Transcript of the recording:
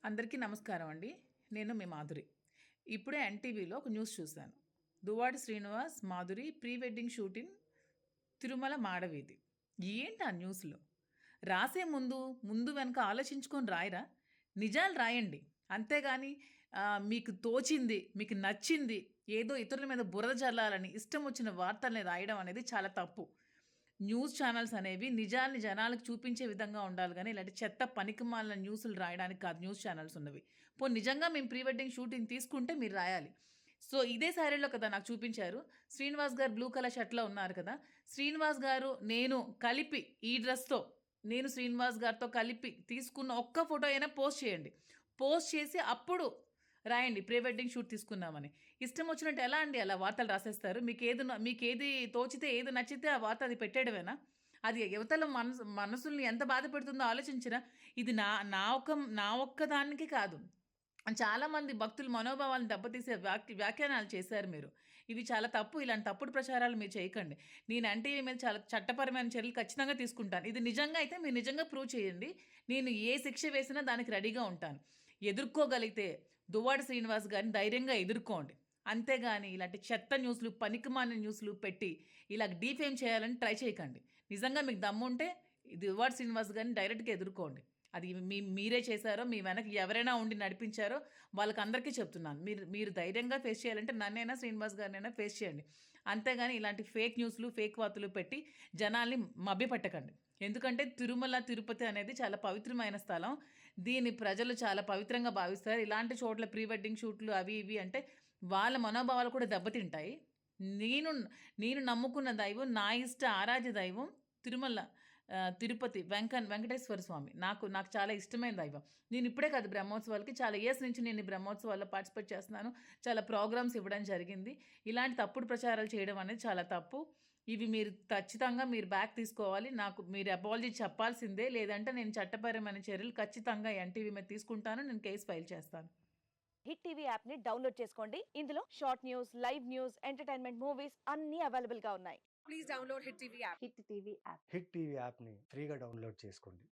అందరికీ నమస్కారం అండి. నేను మీ మాధురి. ఇప్పుడే ఎన్టీవీలో ఒక న్యూస్ చూశాను. Duvvada Srinivas, Madhuri pre wedding shooting Tirumala మాడవీధి. ఏంటి ఆ న్యూస్‌లో? రాసే ముందు, ముందు వెనక ఆలోచించుకొని రాయరా? నిజాలు రాయండి. అంతేగాని మీకు తోచింది, మీకు నచ్చింది ఏదో ఇతరుల మీద బురద జల్లాలని ఇష్టం వచ్చిన వార్తల్ని రాయడం అనేది చాలా తప్పు. న్యూస్ ఛానెల్స్ అనేవి నిజాల్ని జనాలకు చూపించే విధంగా ఉండాలి గానీ, ఇలాంటి చెత్త పనికిమాలిన న్యూసులు రాయడానికి కాదు న్యూస్ ఛానెల్స్ ఉన్నవి. పోనీ నిజంగా మేము ప్రీ వెడ్డింగ్ షూటింగ్ తీసుకుంటే మీరు రాయాలి. సో, ఇదే శారీలో కదా నాకు చూపించారు. శ్రీనివాస్ గారు బ్లూ కలర్ షర్ట్‌లో ఉన్నారు కదా! శ్రీనివాస్ గారు, నేను కలిపి ఈ డ్రెస్‌తో నేను శ్రీనివాస్ గారితో కలిపి తీసుకున్న ఒక్క ఫోటో అయినా పోస్ట్ చేయండి. పోస్ట్ చేసి అప్పుడు రాయండి ప్రీ వెడ్డింగ్ షూట్ తీసుకున్నామని. ఇష్టం వచ్చినట్టు ఎలా అండి అలా వార్తలు రాసేస్తారు? మీకేది తోచితే, ఏది నచ్చితే ఆ వార్త అది పెట్టేయడమేనా? అది యువతల మనసుల్ని ఎంత బాధపెడుతుందో ఆలోచించరా? ఇది నా ఒక్కదానికి కాదు. చాలామంది భక్తుల మనోభావాలను దెబ్బతీసే వ్యాఖ్యానాలు చేశారు మీరు. ఇవి చాలా తప్పు. ఇలాంటి తప్పుడు ప్రచారాలు మీరు చేయకండి. నేనంటే మీ మీద చాలా చట్టపరమైన చర్యలు ఖచ్చితంగా తీసుకుంటాను. ఇది నిజంగా అయితే మీరు నిజంగా ప్రూవ్ చేయండి. నేను ఏ శిక్ష వేసినా దానికి రెడీగా ఉంటాను. ఎదుర్కోగలిగితే దువ్వాడ శ్రీనివాస్ గారిని ధైర్యంగా ఎదుర్కోండి. అంతేగాని ఇలాంటి చెత్త న్యూస్‌లు, పనికిమాలిన న్యూస్‌లు పెట్టి ఇలా డీఫేమ్ చేయాలని ట్రై చేయకండి. నిజంగా మీకు దమ్ముంటే దువ్వాడ శ్రీనివాస్ గారిని డైరెక్ట్‌గా ఎదుర్కోండి. అది మీరే చేశారో, మీ వెనక ఎవరైనా ఉండి నడిపించారో వాళ్ళకందరికీ చెప్తున్నాను. మీరు మీరు ధైర్యంగా ఫేస్ చేయాలంటే నన్నైనా, శ్రీనివాస్ గారినైనా ఫేస్ చేయండి. అంతేగాని ఇలాంటి ఫేక్ న్యూస్‌లు, ఫేక్ వార్తలు పెట్టి జనాల్ని మభ్యపెట్టకండి. ఎందుకంటే తిరుమల, తిరుపతి అనేది చాలా పవిత్రమైన స్థలం. దీన్ని ప్రజలు చాలా పవిత్రంగా భావిస్తారు. ఇలాంటి చోట్ల ప్రీ వెడ్డింగ్ షూట్‌లు అవి ఇవి అంటే వాళ్ళ మనోభావాలు కూడా దెబ్బతింటాయి. నేను నేను నమ్ముకున్న దైవం, నా ఇష్ట ఆరాధ్య దైవం తిరుమల తిరుపతి వెంకటేశ్వర స్వామి. నాకు చాలా ఇష్టమైన దైవం. నేను ఇప్పుడే కాదు బ్రహ్మోత్సవాలకి చాలా ఇయర్స్ నుంచి నేను ఈ బ్రహ్మోత్సవాల్లో పార్టిసిపేట్ చేస్తున్నాను. చాలా ప్రోగ్రామ్స్ ఇవ్వడం జరిగింది. ఇలాంటి తప్పుడు ప్రచారాలు చేయడం అనేది చాలా తప్పు. ఇవి మీరు ఖచ్చితంగా బ్యాక్ తీసుకోవాలి. మీరు అపాలజీ చెప్పాల్సిందే. లేదంటే నేను చట్టపరమైన చర్యలు ఖచ్చితంగా ఎన్టీవీ మీద తీసుకుంటాను. నేను కేస్ ఫైల్ చేస్తాను. హిట్ టీవీ యాప్ ని డౌన్లోడ్ చేసుకోండి. ఇందులో short news, live news, entertainment movies అన్ని అవైలబుల్ గా ఉన్నాయి. Please download Hit TV app. Hit TV app. Hit TV యాప్ని ఫ్రీగా డౌన్లోడ్ చేసుకోండి.